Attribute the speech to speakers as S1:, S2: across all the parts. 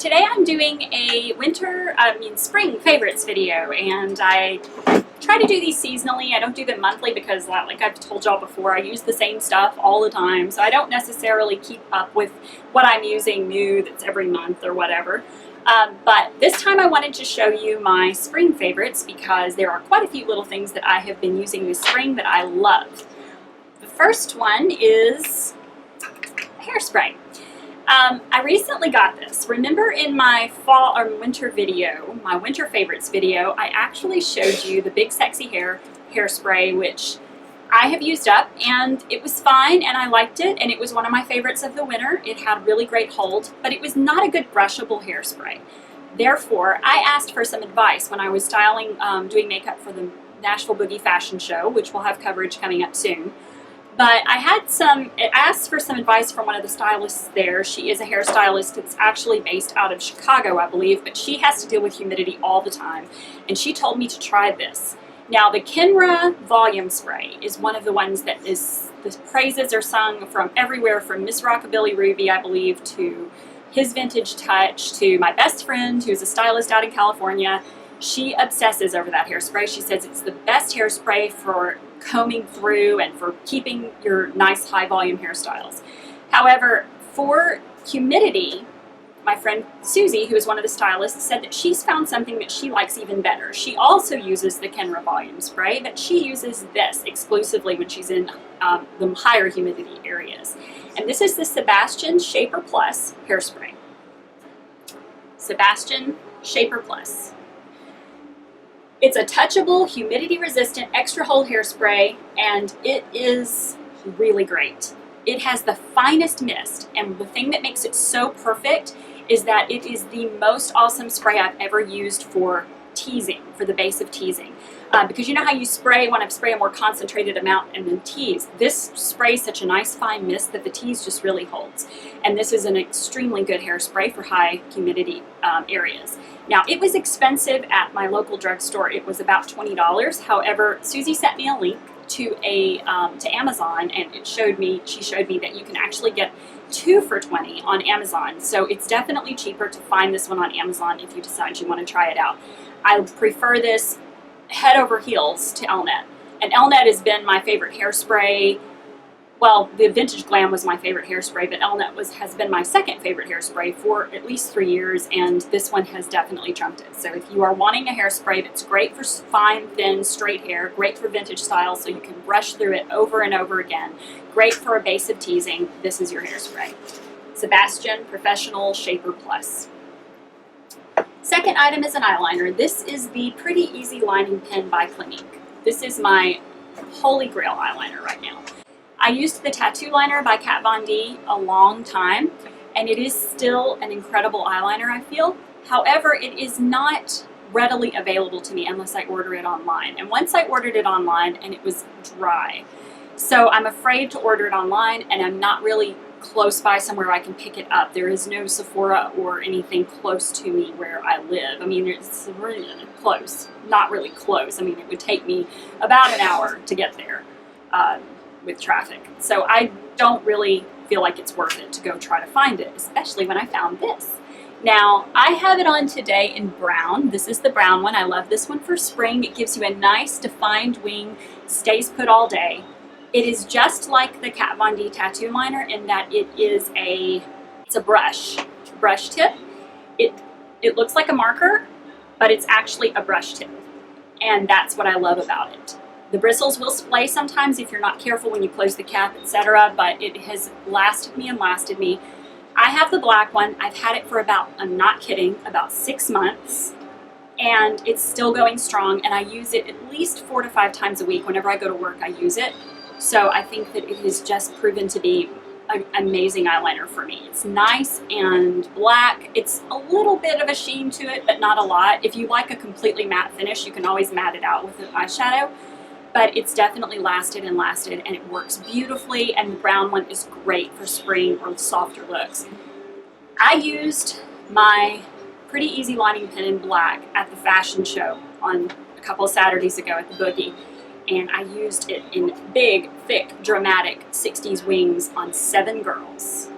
S1: Today I'm doing a spring favorites video, and I try to do these seasonally. I don't do them monthly because, like I've told y'all before, I use the same stuff all the time, so I don't necessarily keep up with what I'm using new that's every month or whatever. But this time I wanted to show you my spring favorites because there are quite a few little things that I have been using this spring that I love. The first one is hairspray. I recently got this. Remember in my fall or winter video, my winter favorites video, I actually showed you the Big Sexy hairspray, which I have used up, and it was fine and I liked it, and it was one of my favorites of the winter. It had really great hold, but it was not a good brushable hairspray. Therefore, I asked for some advice when I was styling, doing makeup for the Nashville Boogie Fashion Show, which will have coverage coming up soon. But I asked for some advice from one of the stylists there. She is a hairstylist that's actually based out of Chicago, I believe, but she has to deal with humidity all the time. And she told me to try this. Now, the Kenra Volume Spray is one of the ones that the praises are sung from everywhere, from Miss Rockabilly Ruby, I believe, to His Vintage Touch, to my best friend, who's a stylist out in California. She obsesses over that hairspray. She says it's the best hairspray for combing through and for keeping your nice high volume hairstyles. However, for humidity, my friend Susie, who is one of the stylists, said that she's found something that she likes even better. She also uses the Kenra Volume Spray, but she uses this exclusively when she's in the higher humidity areas. And this is the Sebastian Shaper Plus hairspray. Sebastian Shaper Plus. It's a touchable, humidity-resistant, extra-hold hairspray, and it is really great. It has the finest mist, and the thing that makes it so perfect is that it is the most awesome spray I've ever used for teasing, for the base of teasing. Because you know how you want to spray a more concentrated amount and then tease. This sprays such a nice fine mist that the tease just really holds. And this is an extremely good hairspray for high humidity areas. Now, it was expensive at my local drugstore. It was about $20. However, Susie sent me a link to Amazon, and she showed me that you can actually get 2 for $20 on Amazon. So it's definitely cheaper to find this one on Amazon if you decide you want to try it out. I prefer this head over heels to Elnet. And Elnet has been my favorite hairspray. Well, the Vintage Glam was my favorite hairspray, but Elnet has been my second favorite hairspray for at least 3 years, and this one has definitely trumped it. So if you are wanting a hairspray that's great for fine, thin, straight hair, great for vintage style so you can brush through it over and over again, great for a base of teasing, this is your hairspray. Sebastian Professional Shaper Plus. Second item is an eyeliner. This is the Pretty Easy Lining Pen by Clinique. This is my holy grail eyeliner right now. I used the Tattoo Liner by Kat Von D a long time, and it is still an incredible eyeliner, I feel. However, it is not readily available to me unless I order it online. And once I ordered it online, and it was dry. So I'm afraid to order it online, and I'm not really close by somewhere I can pick it up. There is no Sephora or anything close to me where I live. I mean, it's really close. Not really close. I mean, it would take me about an hour to get there. With traffic. So I don't really feel like it's worth it to go try to find it, especially when I found this. Now, I have it on today in brown. This is the brown one. I love this one for spring. It gives you a nice defined wing, stays put all day. It is just like the Kat Von D tattoo liner in that it's a brush tip. It looks like a marker, but it's actually a brush tip. And that's what I love about it. The bristles will splay sometimes if you're not careful when you close the cap, etc., but it has lasted me and lasted me. I have the black one. I've had it for about, I'm not kidding, about 6 months, and it's still going strong, and I use it at least 4 to 5 times a week. Whenever I go to work, I use it. So I think that it has just proven to be an amazing eyeliner for me. It's nice and black. It's a little bit of a sheen to it, but not a lot. If you like a completely matte finish, you can always matte it out with an eyeshadow. But it's definitely lasted, and it works beautifully, and the brown one is great for spring or softer looks. I used my Pretty Easy Lining Pen in black at the fashion show on a couple of Saturdays ago at the Boogie, and I used it in big, thick, dramatic 60s wings on 7 girls,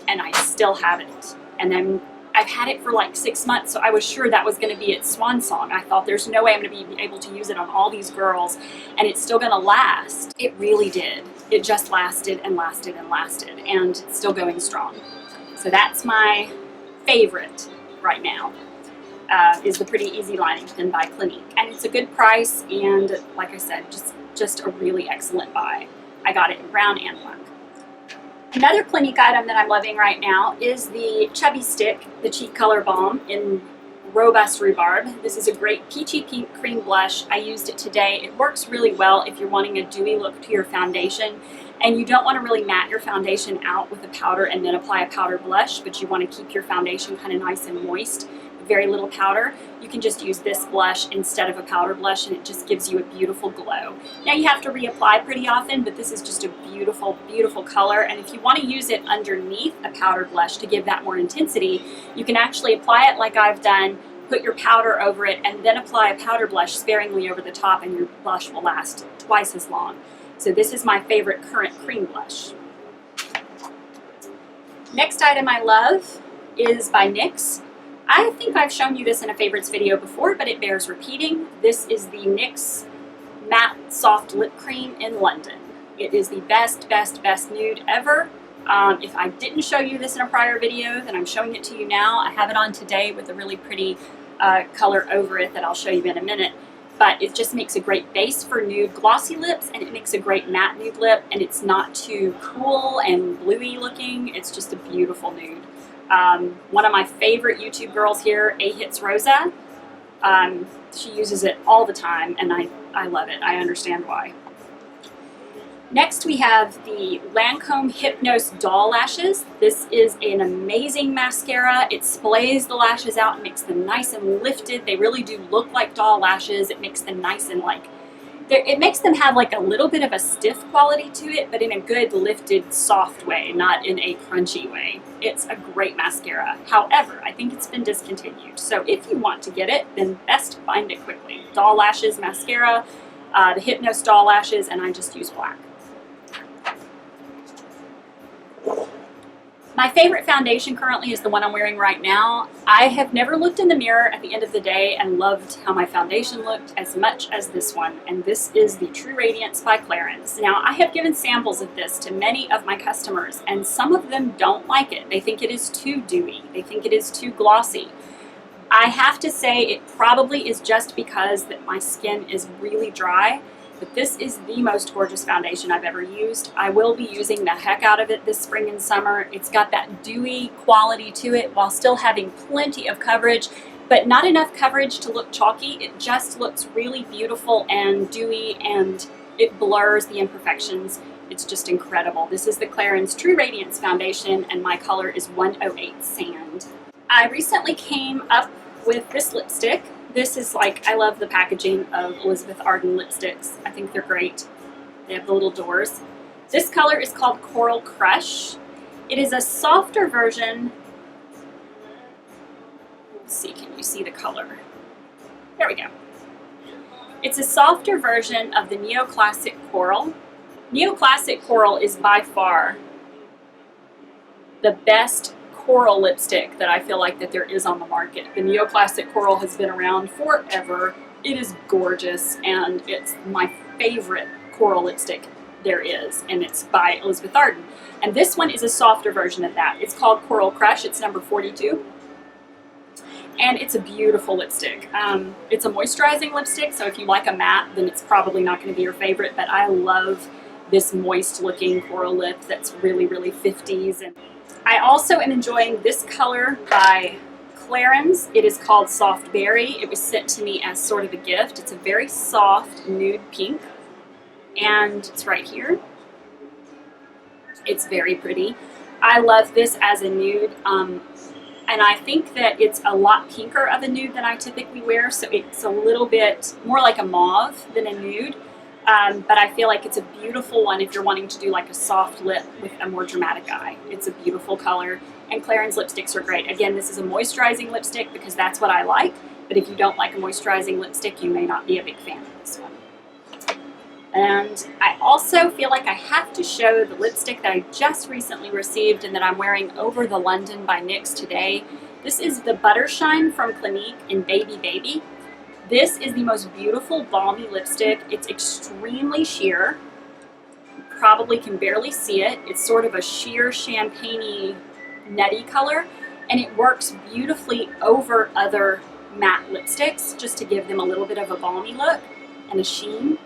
S1: and I still have it. And then I've had it for like 6 months, so I was sure that was going to be its swan song. I thought there's no way I'm going to be able to use it on all these girls and it's still going to last. It really did. It just lasted and lasted and lasted, and it's still going strong. So that's my favorite right now, is the Pretty Easy Lining Pen by Clinique. And it's a good price, and like I said, just a really excellent buy. I got it in brown and black. Another Clinique item that I'm loving right now is the Chubby Stick, the Cheek Color Balm in Robust Rhubarb. This is a great peachy pink cream blush. I used it today. It works really well if you're wanting a dewy look to your foundation and you don't want to really matte your foundation out with a powder and then apply a powder blush, but you want to keep your foundation kind of nice and moist with very little powder. You can just use this blush instead of a powder blush and it just gives you a beautiful glow. Now you have to reapply pretty often, but this is just a beautiful, beautiful color. And if you want to use it underneath a powder blush to give that more intensity, you can actually apply it like I've done, put your powder over it, and then apply a powder blush sparingly over the top, and your blush will last twice as long. So this is my favorite current cream blush. Next item I love is by NYX. I think I've shown you this in a favorites video before, but it bears repeating. This is the NYX Matte Soft Lip Cream in London. It is the best, best, best nude ever. If I didn't show you this in a prior video, then I'm showing it to you now. I have it on today with a really pretty color over it that I'll show you in a minute. But it just makes a great base for nude glossy lips, and it makes a great matte nude lip, and it's not too cool and bluey looking. It's just a beautiful nude. One of my favorite YouTube girls here, A-Hits Rosa, she uses it all the time, and I love it. I understand why. Next we have the Lancome Hypnose Doll Lashes. This is an amazing mascara. It splays the lashes out and makes them nice and lifted. They really do look like doll lashes. It makes them nice and it makes them have like a little bit of a stiff quality to it, but in a good lifted, soft way, not in a crunchy way. It's a great mascara. However, I think it's been discontinued. So if you want to get it, then best find it quickly. Doll Lashes mascara, the Hypnose Doll Lashes, and I just use black. My favorite foundation currently is the one I'm wearing right now. I have never looked in the mirror at the end of the day and loved how my foundation looked as much as this one, and this is the True Radiance by Clarins. Now, I have given samples of this to many of my customers, and some of them don't like it. They think it is too dewy. They think it is too glossy. I have to say it probably is just because that my skin is really dry, but this is the most gorgeous foundation I've ever used. I will be using the heck out of it this spring and summer. It's got that dewy quality to it while still having plenty of coverage, but not enough coverage to look chalky. It just looks really beautiful and dewy, and it blurs the imperfections. It's just incredible. This is the Clarins True Radiance Foundation, and my color is 108 Sand. I recently came up with this lipstick. This is I love the packaging of Elizabeth Arden lipsticks. I think they're great. They have the little doors. This color is called Coral Crush. It is a softer version. Let's see, can you see the color? There we go. It's a softer version of the Neoclassic Coral. Neoclassic Coral is by far the best coral lipstick that I feel like that there is on the market. The Neoclassic Coral has been around forever. It is gorgeous, and it's my favorite coral lipstick there is, and it's by Elizabeth Arden. And this one is a softer version of that. It's called Coral Crush. It's number 42. And it's a beautiful lipstick. It's a moisturizing lipstick, so if you like a matte, then it's probably not going to be your favorite, but I love this moist looking coral lip that's really, really 50s. And I also am enjoying this color by Clarins. It is called Soft Berry. It was sent to me as sort of a gift. It's a very soft nude pink, and it's right here. It's very pretty. I love this as a nude, and I think that it's a lot pinker of a nude than I typically wear, so it's a little bit more like a mauve than a nude. But I feel like it's a beautiful one if you're wanting to do like a soft lip with a more dramatic eye. It's a beautiful color, and Clarins lipsticks are great. Again, this is a moisturizing lipstick because that's what I like, but if you don't like a moisturizing lipstick, you may not be a big fan of this one. And I also feel like I have to show the lipstick that I just recently received and that I'm wearing over the London by NYX today. This is the Buttershine from Clinique in Baby Baby. This is the most beautiful balmy lipstick. It's extremely sheer. You probably can barely see it. It's sort of a sheer champagne-y nutty color, and it works beautifully over other matte lipsticks just to give them a little bit of a balmy look and a sheen.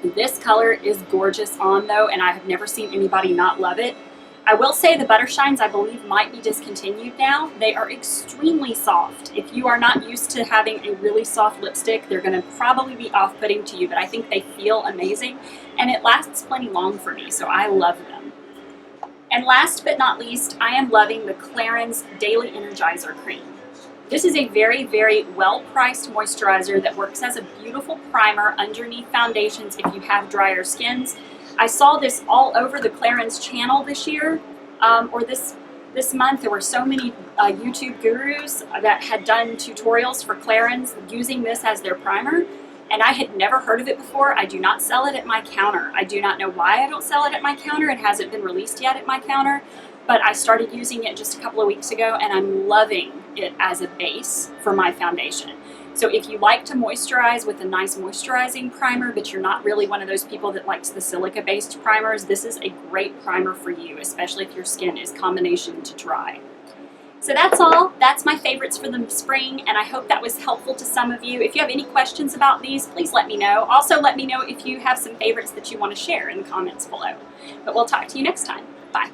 S1: This color is gorgeous on though, and I have never seen anybody not love it. I will say the Buttershines, I believe, might be discontinued now. They are extremely soft. If you are not used to having a really soft lipstick, they're going to probably be off-putting to you, but I think they feel amazing, and it lasts plenty long for me, so I love them. And last but not least, I am loving the Clarins Daily Energizer Cream. This is a very, very well-priced moisturizer that works as a beautiful primer underneath foundations if you have drier skins. I saw this all over the Clarins channel this year, or this month. There were so many YouTube gurus that had done tutorials for Clarins using this as their primer, and I had never heard of it before. I do not sell it at my counter. I do not know why I don't sell it at my counter. It hasn't been released yet at my counter, but I started using it just a couple of weeks ago, and I'm loving it as a base for my foundation. So if you like to moisturize with a nice moisturizing primer, but you're not really one of those people that likes the silica-based primers, this is a great primer for you, especially if your skin is combination to dry. So that's all. That's my favorites for the spring, and I hope that was helpful to some of you. If you have any questions about these, please let me know. Also, let me know if you have some favorites that you want to share in the comments below. But we'll talk to you next time. Bye.